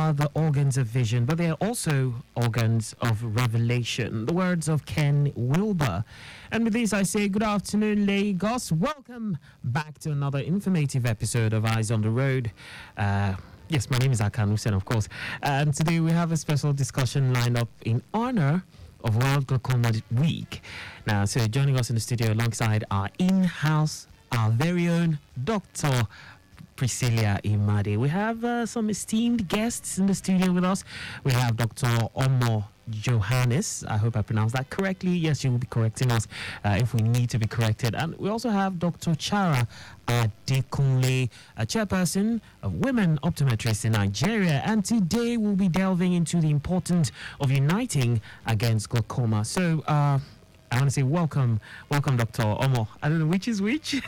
are the organs of vision, but they are also organs of revelation. The words of Ken Wilber. And with this, I say good afternoon, Lagos. Welcome back to another informative episode of Eyes on the Road. Yes, my name is Akan Hussein, of course. And today we have a special discussion lined up in honor of World Glaucoma Week. Now, so joining us in the studio alongside our in-house, our very own Dr. Priscilia Imade. We have some esteemed guests in the studio with us. We have Dr. Johannes. I hope I pronounced that correctly. Yes, you will be correcting us if we need to be corrected. And we also have Dr. Chara, Adekunle, a chairperson of Women Optometrists in Nigeria. And today we'll be delving into the importance of uniting against glaucoma. So, I want to say welcome, Dr. Omo. I don't know which is which. You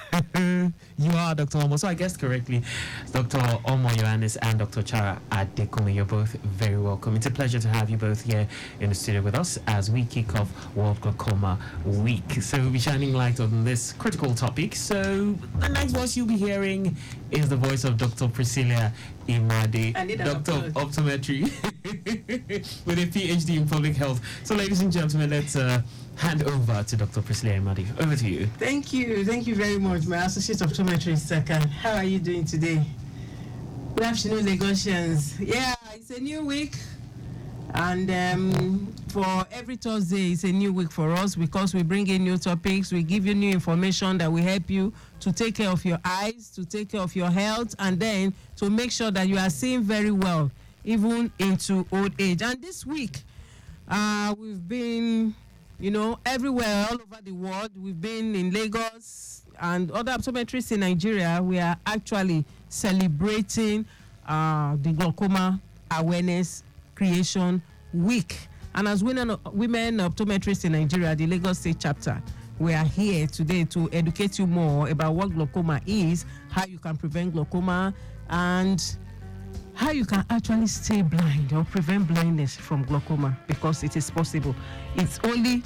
are Dr. Omo, so I guessed correctly. Dr. Omo Johannes and Dr. Chara Adekunle, you're both very welcome. It's a pleasure to have you both here in the studio with us as we kick off World Glaucoma Week. So we'll be shining light on this critical topic. So the next voice you'll be hearing is the voice of Dr. Priscilia Imade, Doctor of Optometry with a PhD in public health. So ladies and gentlemen, let's hand over to Dr. Priscilia Imade. Over to you. Thank you very much, my associate optometrist. How are you doing today? Good afternoon, Lagosians. Yeah, it's a new week, and for every Thursday, it's a new week for us because we bring in new topics, we give you new information that will help you to take care of your eyes, to take care of your health, and then to make sure that you are seeing very well, even into old age. And this week, we've been everywhere, all over the world. We've been in Lagos and other optometrists in Nigeria. We are actually celebrating the Glaucoma Awareness Creation Week. And as women optometrists in Nigeria, the Lagos State chapter, we are here today to educate you more about what glaucoma is, how you can prevent glaucoma, and how you can actually stay blind or prevent blindness from glaucoma, because it is possible. It's only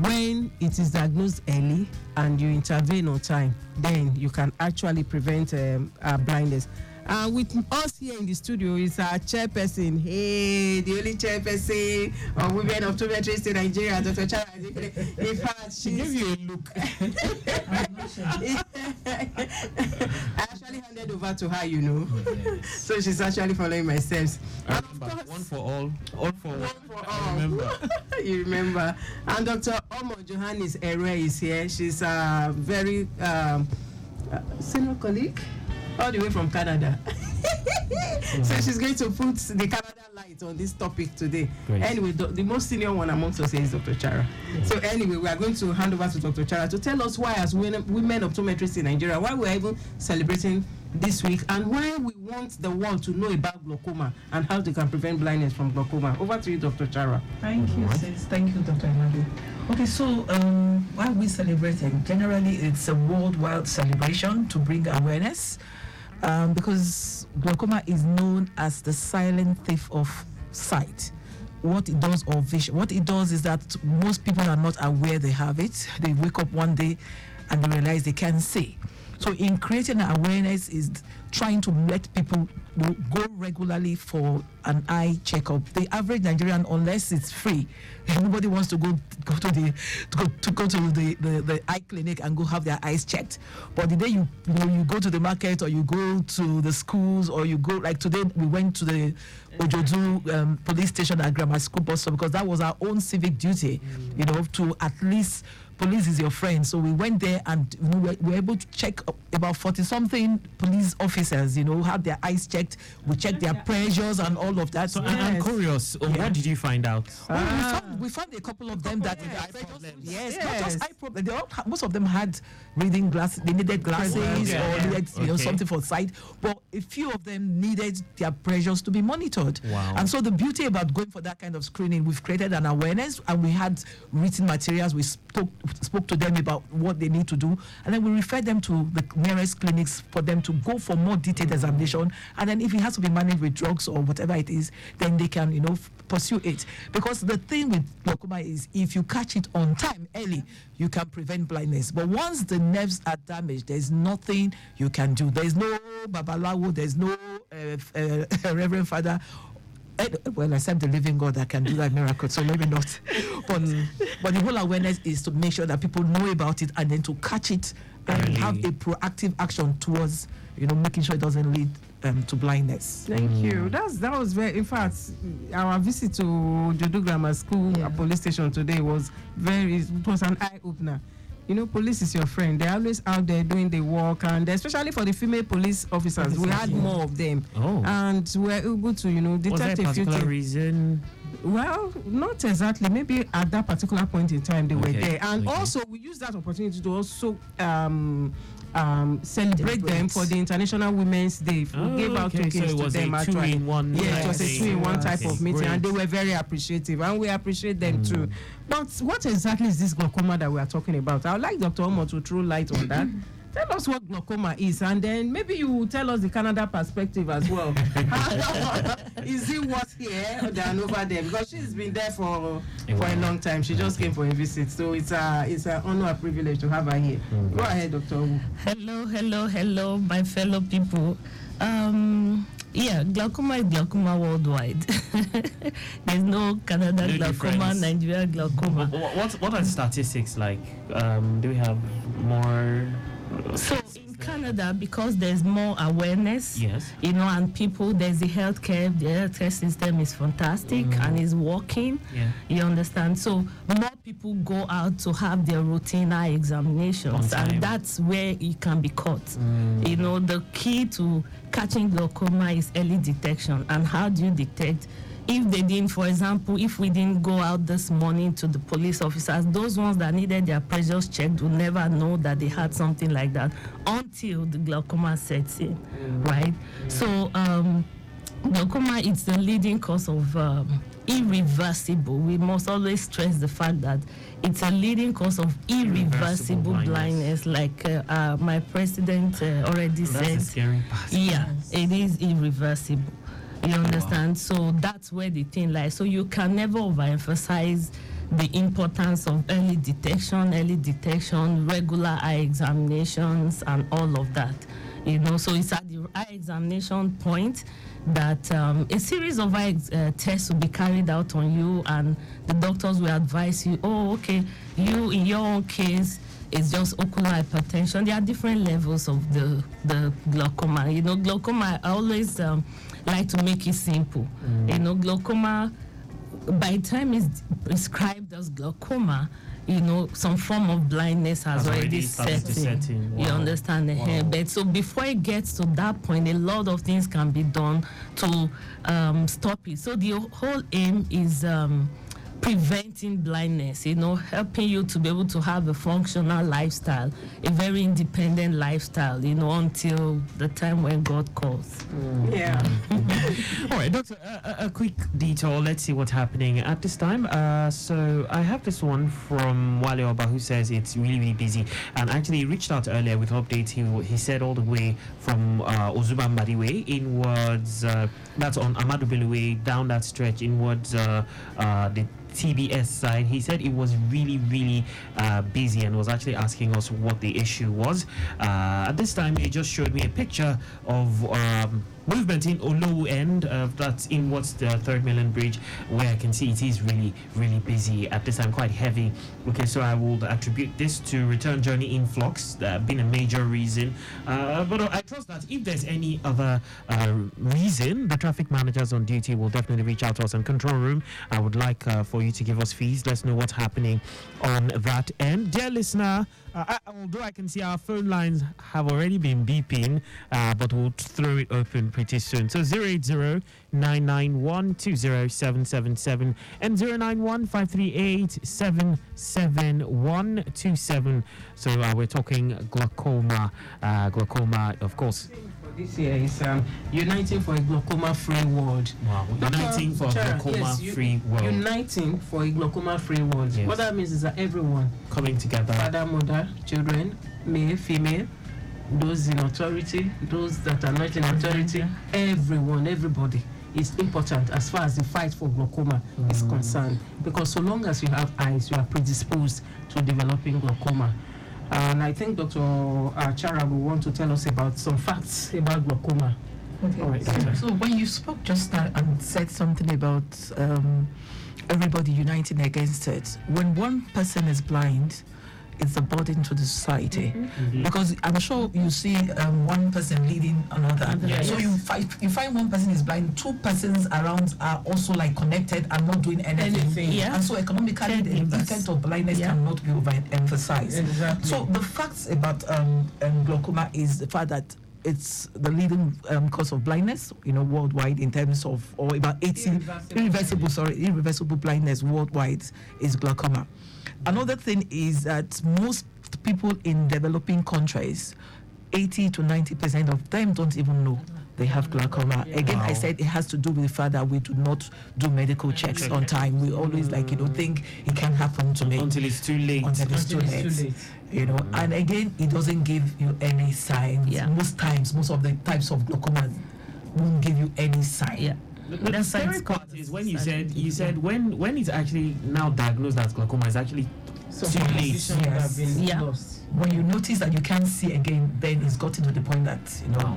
when it is diagnosed early and you intervene on time, then you can actually prevent blindness. With us here in the studio is our chairperson, the only chairperson of Women Optometrists in Nigeria, Dr. Chara. In fact, she gave you a look. I actually handed over to her, Yes. So she's actually following my steps. One for all for one. I remember. You remember. And Dr. Omo Johannes is here. She's a very senior colleague, all the way from Canada. So she's going to put the Canada light on this topic today. Great. Anyway, the most senior one amongst us is Dr. Chara. So anyway, we are going to hand over to Dr. Chara to tell us why, as women optometrists in Nigeria, why we're even celebrating this week and why we want the world to know about glaucoma and how they can prevent blindness from glaucoma. Over to you, Dr. Chara. Thank you, sis. Thank you, Dr. Imade. Okay, so why are we celebrating? Generally, it's a worldwide celebration to bring awareness. Because glaucoma is known as the silent thief of sight. What it does, or vision, what it does is that most people are not aware they have it. They wake up one day and they realize they can't see. So in creating awareness is trying to let people go regularly for an eye checkup. The average Nigerian, unless it's free, nobody wants to go to the eye clinic and go have their eyes checked. But the day you go to the market, or you go to the schools, or you go, like today we went to the Ojodu police station at Grammar School bus stop, because that was our own civic duty, to at least. Police is your friend, so we went there and we were able to check about 40-something police officers, had their eyes checked. We checked their pressures and all of that. So I'm curious, what did you find out? We found a couple of them that had eye problems. Yes, not just eye problems. Most of them had reading glasses. They needed glasses or needed something for sight. But a few of them needed their pressures to be monitored. Wow. And so the beauty about going for that kind of screening, we've created an awareness, and we had written materials. We spoke to them about what they need to do, and then we refer them to the nearest clinics for them to go for more detailed examination. And then if it has to be managed with drugs or whatever it is, then they can pursue it. Because the thing with glaucoma is, if you catch it on time early, you can prevent blindness. But once the nerves are damaged, there's nothing you can do. There's no babalawo, there's no Reverend Father well, except the living God that can do that miracle, so maybe not. But the whole awareness is to make sure that people know about it and then to catch it and Early. have a proactive action towards, making sure it doesn't lead to blindness. Thank you. That was very. In fact, our visit to Jodo Grammar School police station today was it was an eye opener. Police is your friend. They're always out there doing the work, and especially for the female police officers, we had more of them, and we were able to, detect Was there a a few particular things. reason? Well, not exactly. Maybe at that particular point in time they were Okay, there, and okay. also we used that opportunity to also celebrate them for the International Women's Day. We gave out okay, so tokens it to was them a actually. two-in-one Yeah, it was a thing. two-in-one type Okay, of meeting, and they great. were very appreciative, and we appreciate them too. But what exactly is this glaucoma that we are talking about? I would like Dr. Omo to throw light on that. Tell us what glaucoma is, and then maybe you will tell us the Canada perspective as well. Is it worse here than over there? Because she's been there for a long time. She just came for a visit, so it's an honor and privilege to have her here. Go ahead, Dr. Omo. Hello, my fellow people. Glaucoma is glaucoma worldwide. There's no Canada No glaucoma, difference. Nigeria glaucoma. What are the statistics like? Do we have more? So in Canada, because there's more awareness, Yes. and people, there's the healthcare system is fantastic and is working. Yeah. You understand? So more people go out to have their routine eye examinations, On time. and that's where it can be caught. The key to catching glaucoma is early detection. And how do you detect? If they didn't, for example, if we didn't go out this morning to the police officers, those ones that needed their pressures checked will never know that they had something like that until the glaucoma sets in, right? So glaucoma is the leading cause of irreversible. We must always stress the fact that it's a leading cause of irreversible blindness, like my president already That's said. the scary part. Yeah, it is irreversible. You understand? So that's where the thing lies. So you can never overemphasize the importance of early detection, regular eye examinations, and all of that. So it's at the eye examination point that a series of eye tests will be carried out on you, and the doctors will advise you, you in your own case, it's just ocular hypertension. There are different levels of the glaucoma. Glaucoma, I always like to make it simple. Glaucoma, by the time it's prescribed as glaucoma, some form of blindness has already started to set in. You Wow. understand? Wow. But so before it gets to that point, a lot of things can be done to stop it. So the whole aim is preventing blindness, helping you to be able to have a functional lifestyle, a very independent lifestyle, until the time when God calls. Yeah. All right, Doctor, a quick detour. Let's see what's happening at this time. So I have this one from Wale Oba, who says it's really, really busy. And actually, he reached out earlier with updates. He said all the way from Ozuba Mbadiwe inwards, that's on Amadu Bello Way, down that stretch inwards the TBS side. He said it was really, really busy and was actually asking us what the issue was. At this time, he just showed me a picture of movement in Olowu end, that's inwards the 3rd Mainland Bridge, where I can see it is really, really busy at this time, quite heavy. Okay, so I will attribute this to return journey influx, been a major reason. But I trust that if there's any other reason, the traffic managers on duty will definitely reach out to us in control room. I would like for you to give us fees. Let's know what's happening on that end. Dear listener, although I can see our phone lines have already been beeping, but we'll throw it open pretty soon. So 080-991-20777 and 091-538-77127. So we're talking glaucoma. Glaucoma, of course. This year is Uniting for a Glaucoma-Free World. Wow. Uniting for a Chara, glaucoma-free world. Uniting for a glaucoma-free world. Yes. What that means is that everyone, Coming together. father, mother, children, male, female, those in authority, those that are not in authority, everyone, everybody is important as far as the fight for glaucoma is concerned. Because so long as you have eyes, you are predisposed to developing glaucoma. And I think Dr. Chara will want to tell us about some facts about glaucoma. Okay. All right, So, okay. so when you spoke just now and said something about everybody uniting against it, when one person is blind, it's a burden to the society. Because I'm sure you see one person leading another. Yes. So you find one person is blind, two persons around are also like connected and not doing anything. Yeah. And so economically, the Caregivers. effect of blindness Yeah. cannot be overemphasized. Exactly. So the facts about glaucoma is the fact that it's the leading cause of blindness, worldwide in terms of, or about 80 irreversible blindness worldwide is glaucoma. Another thing is that most people in developing countries, 80 to 90% of them don't even know they have glaucoma. Again, I said it has to do with the fact that we do not do medical checks on time. We always think it can happen to me Until it's too late. until it's too late. And again, it doesn't give you any signs. Yeah. Most of the types of glaucoma won't give you any sign. Yeah. The That's scary science part called is when you said when it's actually now diagnosed as glaucoma, it's actually too late. Yes. Yeah. lost. When you notice that you can't see again, then it's gotten to the point that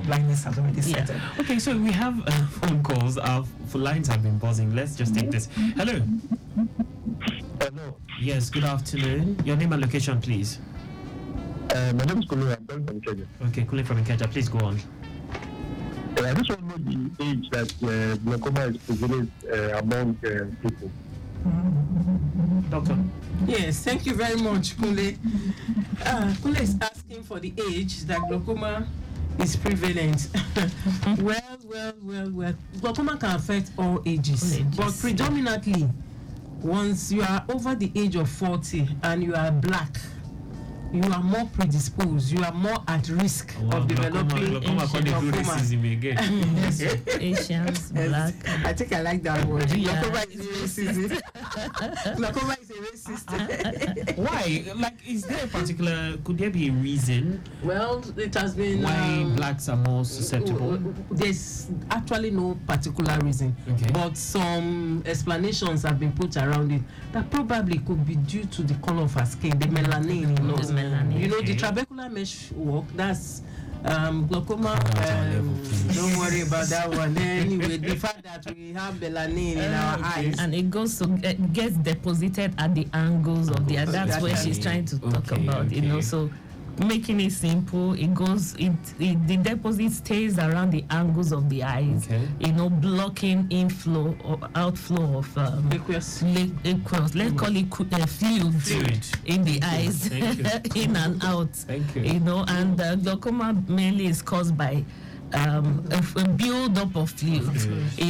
blindness has already Yeah. set in. Okay, so we have phone calls. Our lines have been buzzing. Let's just take this. Hello. Hello. Yes. Good afternoon. Your name and location, please. My name is Kulu. I'm calling from Kenya. Okay, Kule from Ikeja. Please go on. I just want to know the age that glaucoma is prevalent among people. Doctor. Yes, thank you very much, Kule. Kule is asking for the age that glaucoma is prevalent. Well. Glaucoma can affect all ages, but predominantly, once you are over the age of 40 and you are black, you are more predisposed, you are more at risk of developing glaucoma. glaucoma. Asians, black. I think I like that word. Yeah. Glaucoma is racist. Glaucoma is a racist. Why? Like, is there a particular? Could there be a reason Well, it has been. why blacks are more susceptible? There's actually no particular reason, Okay. but some explanations have been put around it that probably could be due to the color of her skin, the melanin. The melanin. The Okay. trabecular mesh work. That's glaucoma. level, please. Don't worry about that one. Anyway, the fact that we have melanin in our Okay. eyes. And it goes to gets deposited at the angles of the eye. That's what she's trying to talk Okay, about, okay. So making it simple, the deposit stays around the angles of the eyes, Okay. blocking inflow or outflow of Aqueous. aqueous. Let's call it fluid in the eyes, Thank you. in and out. Thank you. And glaucoma mainly is caused by a build up of fluid.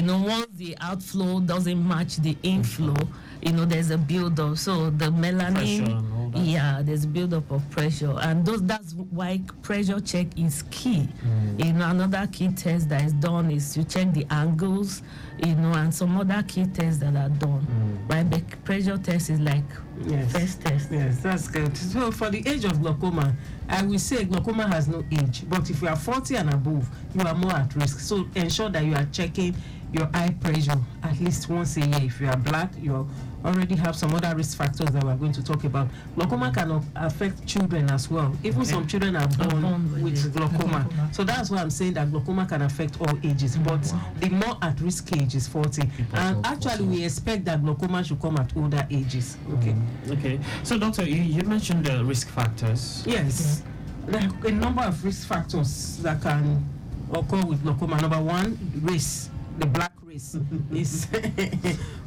Once the outflow doesn't match the inflow, there's a build up. So the melanin, Pressure and all that. there's build up of pressure, and that's why pressure check is key. Another key test that is done is to check the angles, and some other key tests that are done. Right, the pressure test is like Yes. first test. Yes, that's good. So for the age of glaucoma, I will say glaucoma has no age, but if you are 40 and above, you are more at risk. So ensure that you are checking your eye pressure at least once a year. If you are black, you already have some other risk factors that we're going to talk about. Glaucoma can affect children as well. Even some children are born with glaucoma. So that's why I'm saying that glaucoma can affect all ages, but the more at risk age is 40. And actually, we expect that glaucoma should come at older ages. Okay. Okay. So, doctor, you mentioned the risk factors. Yes, there are a number of risk factors that can occur with glaucoma. Number one, race, the black race is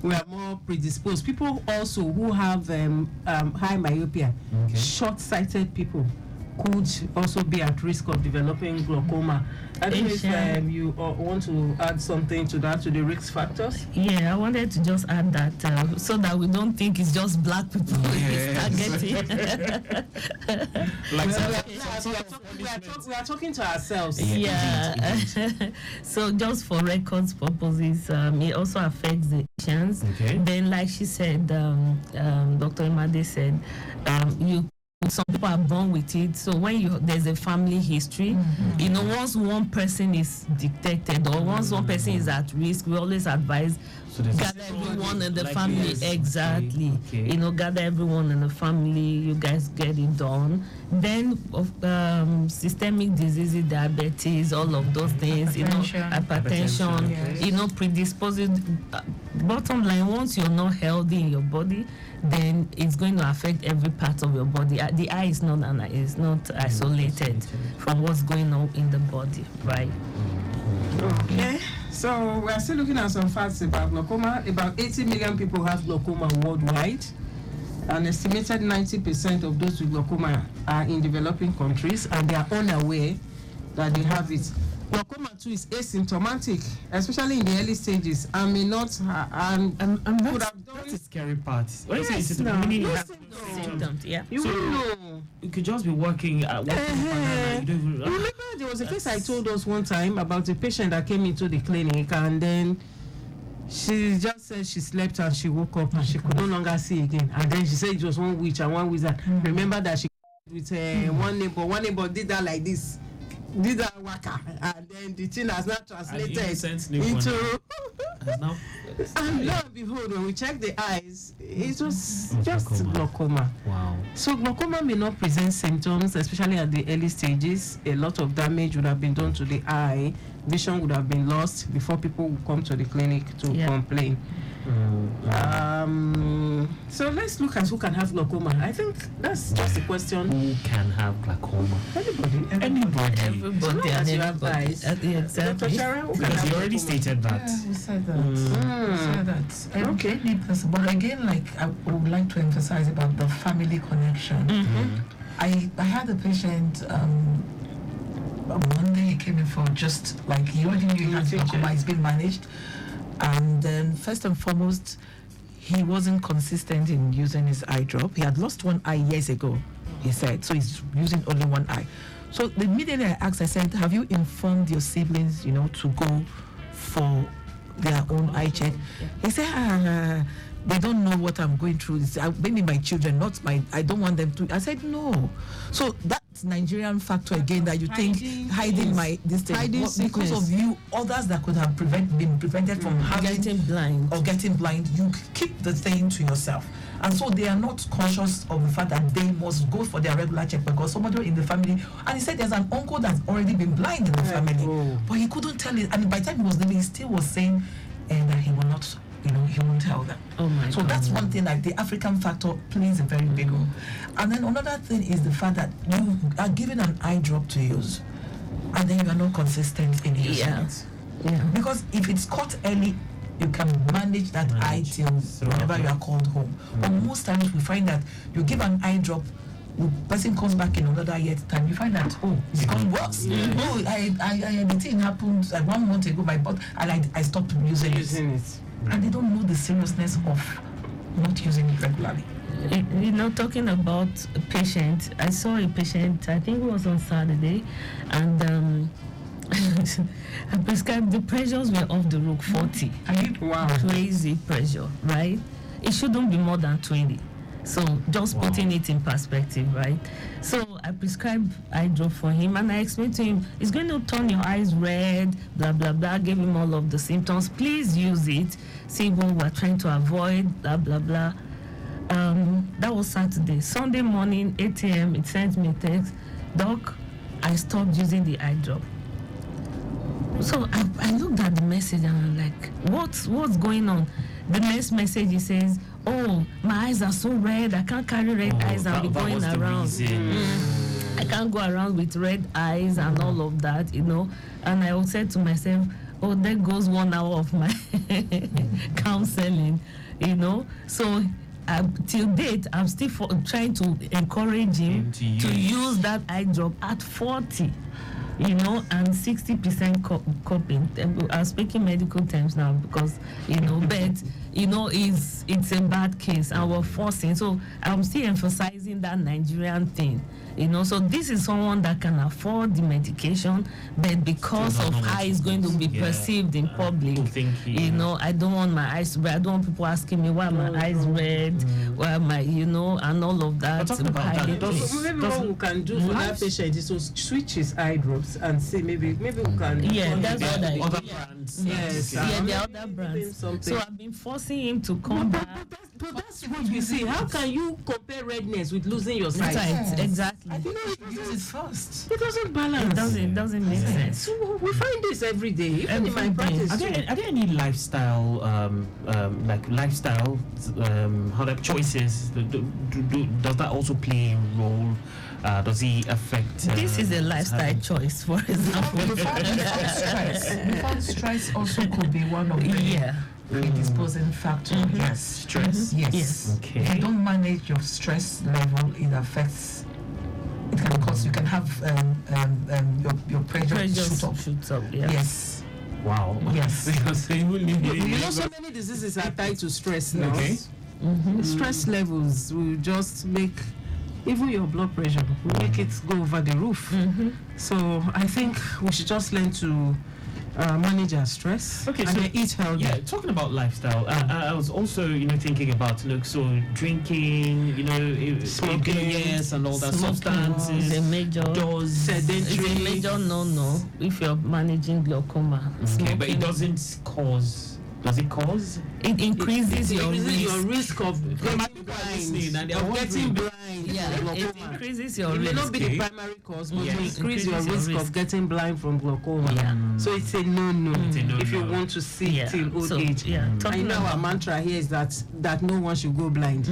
we are more predisposed. People also who have high myopia, short-sighted people could also be at risk of developing glaucoma. I don't know if you want to add something to that, to the risk factors. Yeah, I wanted to just add that so that we don't think it's just black people targeting. Like We are talking to ourselves. Yeah. So just for records purposes, it also affects the Asians. Okay. Then, like she said, Dr. Imade said, you some people are born with it. So when there's a family history, you know, once one person is detected or once one person is at risk, we always advise gather everyone in the family. Exactly. Okay. You know, gather everyone in the family. You guys get it done. Then systemic diseases, diabetes, all of those things. Hypertension. Yes. You know, predisposing. Bottom line, once you're not healthy in your body, then it's going to affect every part of your body. The eye is not isolated from what's going on in the body, right? Okay, so we are still looking at some facts about glaucoma. About 80 million people have glaucoma worldwide. An estimated 90% of those with glaucoma are in developing countries, and they are unaware that they have it. Glaucoma too is asymptomatic, especially in the early stages, and may not and could have done that's the scary part. When Yes, you say now. meaning you No have Symptoms, yeah. You So- will know. you could just be working at work. You don't even, Remember, there was a case I told us one time about a patient that came into the clinic, and then she just said she slept and she woke up and she could no longer see again. And then she said it was one witch and one wizard. Remember that she with one neighbor did that like this, did that waka, and then the thing has not translated innocent newborn. into. now, And lo and behold, when we check the eyes, it was Oh, just glaucoma. wow. So glaucoma may not present symptoms, especially at the early stages. A lot of damage would have been done to the eye. Vision would have been lost before people would come to the clinic to complain. So let's look at who can have glaucoma. I think that's just a question. Who can have glaucoma? Anybody. Anybody. Everybody As and you have everybody. eyes. Dr. Dr. Chara, who can Because have you already glaucoma? stated that. Yeah, we said that. We said that. Okay. Any person, but again, like I would like to emphasize about the family connection. I had a patient. One day he came in for just like he already knew he had glaucoma. It's been managed, and then first and foremost, he wasn't consistent in using his eye drop. He had lost one eye years ago, he said, so he's using only one eye. So immediately I asked, I said, have you informed your siblings, you know, to go for their own eye check? He said, they don't know what I'm going through. It's, maybe my children, not my, I don't want them to. I said, no. So that's Nigerian factor again, that you think hiding my, this thing. Hiding Because sickness. of you, others that could have been prevented from having Getting blind. or getting blind, you keep the thing to yourself. And so they are not conscious of the fact that they must go for their regular check because somebody in the family, and he said there's an uncle that's already been blind in the family, but he couldn't tell it. And by the time he was leaving, he still was saying that he will not, you know, he won't tell them. Oh my So God. that's one thing, like the African factor plays a very big role. And then another thing is the fact that you are given an eye drop to use, and then you are not consistent in using it. Yeah. Because if it's caught early, you can manage that eye till whenever you are called home. But most times we find that you give an eye drop, the person comes back in another year's time, you find that, oh, it's gone worse. Oh, the thing happened like 1 month ago, my butt, and I stopped using it. And they don't know the seriousness of not using it regularly. You know, talking about a patient, I saw a patient, I think it was on Saturday, and I prescribed, the pressures were off the roof, 40. Wow. Crazy pressure, right? It shouldn't be more than 20. So just putting it in perspective, right? So I prescribed eye drop for him, and I explained to him, it's going to turn your eyes red, blah, blah, blah. Gave him all of the symptoms. Please use it. See what we're trying to avoid, blah, blah, blah. That was Saturday. Sunday morning, 8 a.m., it sent me a text, Doc, I stopped using the eye drop. So I looked at the message and I'm like, what's going on? The next message, he says, oh, my eyes are so red, I can't carry red eyes and be going around. I can't go around with red eyes and all of that, you know. And I said to myself, oh, there goes 1 hour of my counseling, you know. So till date, I'm still trying to encourage him to use that eye drop at 40. You know, and 60% coping. I'm speaking medical terms now because, you know, but it's a bad case, and we're forcing. So I'm still emphasizing that Nigerian thing. So this is someone that can afford the medication, but because of how it's going to be perceived in public, I don't want my eyes red. I don't want people asking me why my eyes red, why am I, and all of that. But talking about that, maybe what we can do for that patient is to switch his eye drops and see maybe we can. Yeah, that's what other brands. Yes, yeah, the other brands. So I've been forcing him to come back. But that's what you see. How can you compare redness with losing your sight? Right, exactly. I think use it first. It doesn't balance. It doesn't make sense. So we find this every day, even in my practice. Are there any lifestyle, choices? Does that also play a role? Does he affect? This is a lifestyle choice, for example. You found stress also could be one of the predisposing factors. Yes, stress. Yes. Okay. If you don't manage your stress level, it affects. It can cause you can have your pressure shoots up. Yeah. Yes. Wow. Yes. Because so many diseases are tied to stress now. Okay. Stress levels will just make even your blood pressure will make it go over the roof. So I think we should just learn to manage our stress and then eat healthy. Yeah, talking about lifestyle, I was also thinking about drinking, smoking, yes, and all that Substances. substances. A major sedentary. It's a major no if you're managing glaucoma. Okay, but it doesn't cause. Does it cause? It increases your risk of getting blind. Yeah, it increases your risk. It may not be the primary cause, but it increases your risk of getting blind from glaucoma. Yeah. So it's a no. If you want to see till old age. Yeah. I know our mantra here is that no one should go blind.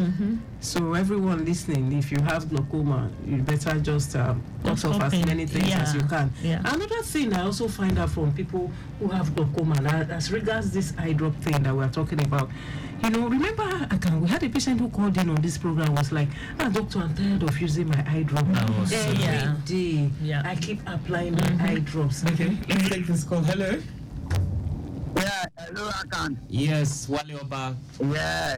So everyone listening, if you have glaucoma, you better just cut off as many things as you can. Yeah. Another thing I also find out from people who have glaucoma, as regards this eye drop thing that we're talking about, remember we had a patient who called in on this program, was like, doctor, I'm tired of using my eye drop every day. Yeah. I keep applying my eye drops. Okay, let's take this call. Hello. Yeah, hello, Akan. Yes, Wale Oba. Yeah,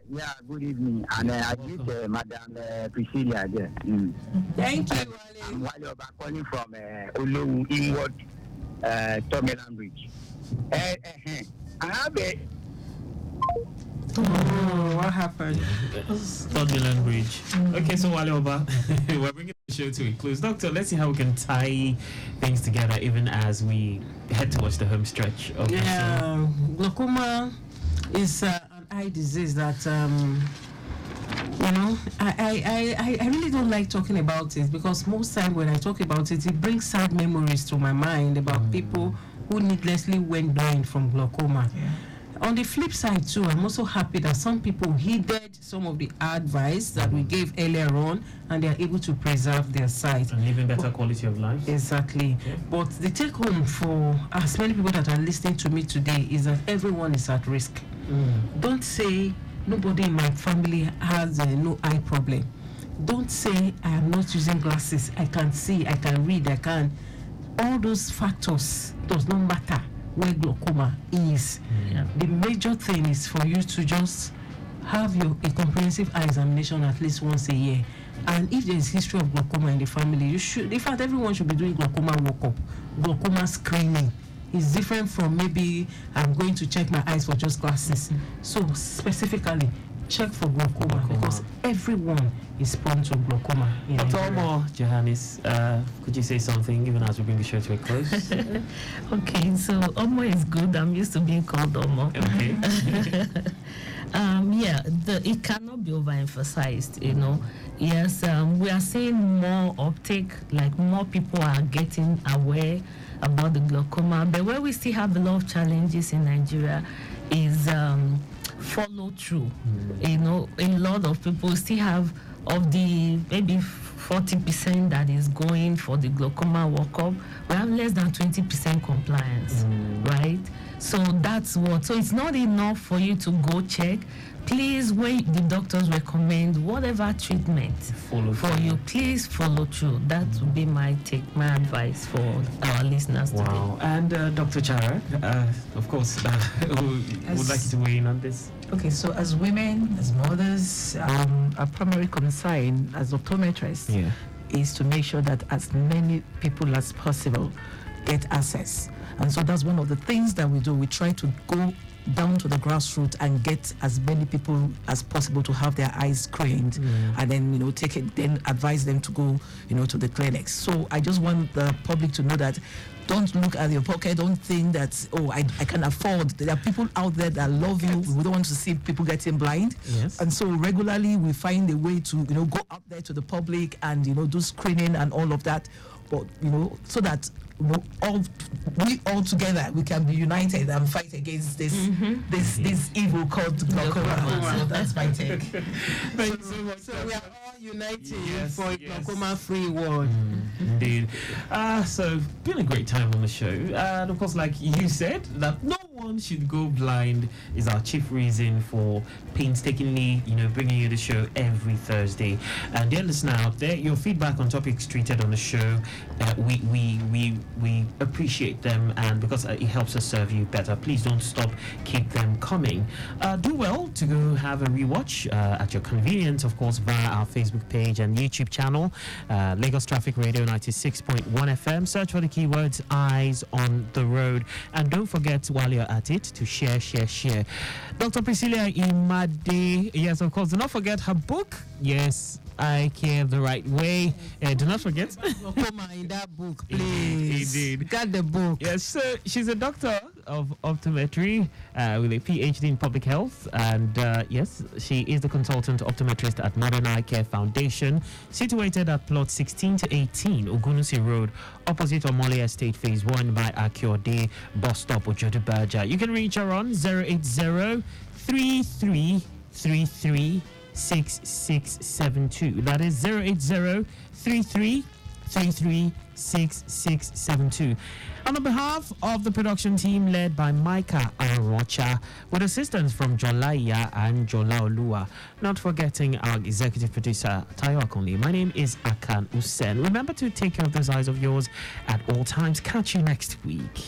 good evening. And I greet Madam Priscilia there. Thank you, Wale. I'm Wale Oba calling from Olowu Inward Tomeland Bridge. I have a... Oh, what happened? Third Milan Bridge. Okay, so Wale Oba, we're bringing the show to a close. Doctor, let's see how we can tie things together even as we head towards the home stretch of the show. Glaucoma is an eye disease that I really don't like talking about it, because most time when I talk about it, it brings sad memories to my mind about people who needlessly went blind from glaucoma. On the flip side too, I'm also happy that some people heeded some of the advice that we gave earlier on, and they are able to preserve their sight and living better quality of life. Exactly. Okay. But the take home for as many people that are listening to me today is that everyone is at risk. Don't say nobody in my family has no eye problem. Don't say I am not using glasses, I can see, I can read, I can. All those factors does not matter where glaucoma is. The major thing is for you to just have a comprehensive eye examination at least once a year. And if there is history of glaucoma in the family, you should, in fact, everyone should be doing glaucoma workup, glaucoma screening. It's different from maybe I'm going to check my eyes for just glasses. So specifically, check for glaucoma, because everyone is prone to glaucoma. Johannes, could you say something even as we bring the show to a close? Okay, so Omo is good. I'm used to being called Omo. Okay. It cannot be overemphasized, Yes, we are seeing more uptake, like more people are getting aware about the glaucoma, but where we still have a lot of challenges in Nigeria is follow through. A lot of people still have, of the maybe 40% that is going for the glaucoma workup, we have less than 20% compliance, right? So that's what. So it's not enough for you to go check. Please, when the doctors recommend whatever treatment for you, please follow through. That would be my advice for our listeners today. Wow. And Dr. Chara, of course, would like you to weigh in on this. Okay, so as women, as mothers, our primary concern as optometrists is to make sure that as many people as possible get access. And so that's one of the things that we do. We try to go down to the grassroots and get as many people as possible to have their eyes screened, and then then advise them to go to the clinics. So I just want the public to know that don't look at your pocket. Don't think that I can afford. There are people out there that love you. We don't want to see people getting blind. Yes. And so regularly we find a way to go out there to the public and do screening and all of that, but so that we all together we can be united and fight against this evil called glaucoma. So that's my take. Thank you so much. So we are all united for a glaucoma-free world. Indeed. So been a great time on the show, and of course, like you said, that no one should go blind is our chief reason for painstakingly bringing you the show every Thursday. And dear listener out there, your feedback on topics treated on the show, we appreciate them, and because it helps us serve you better, please don't stop, keep them coming. Do well to go have a rewatch at your convenience, of course, via our Facebook page and YouTube channel, Lagos Traffic Radio 96.1 FM. Search for the keywords Eyes on the Road, and don't forget while you're at it to share. Dr. Priscilia Imade, yes, of course, do not forget her book. Yes, I Care the Right Way. Do not forget. Glaucoma in that book, please. Indeed. Got the book. Yes, so she's a doctor of optometry with a PhD in public health, and yes, she is the consultant optometrist at Modern Eye Care Foundation, situated at plot 16 to 18 Ogunusi Road, opposite Omole Estate, Phase 1 by Akiode Bus Stop, Ojodubaja. You can reach her on 080 3333 6672. That is 080 3333 6672. On behalf of the production team led by Micah Arocha, with assistance from Jolaya and Jolaolua, not forgetting our executive producer Tayo Adekunle. My name is Akan Usen. Remember to take care of those eyes of yours at all times. Catch you next week.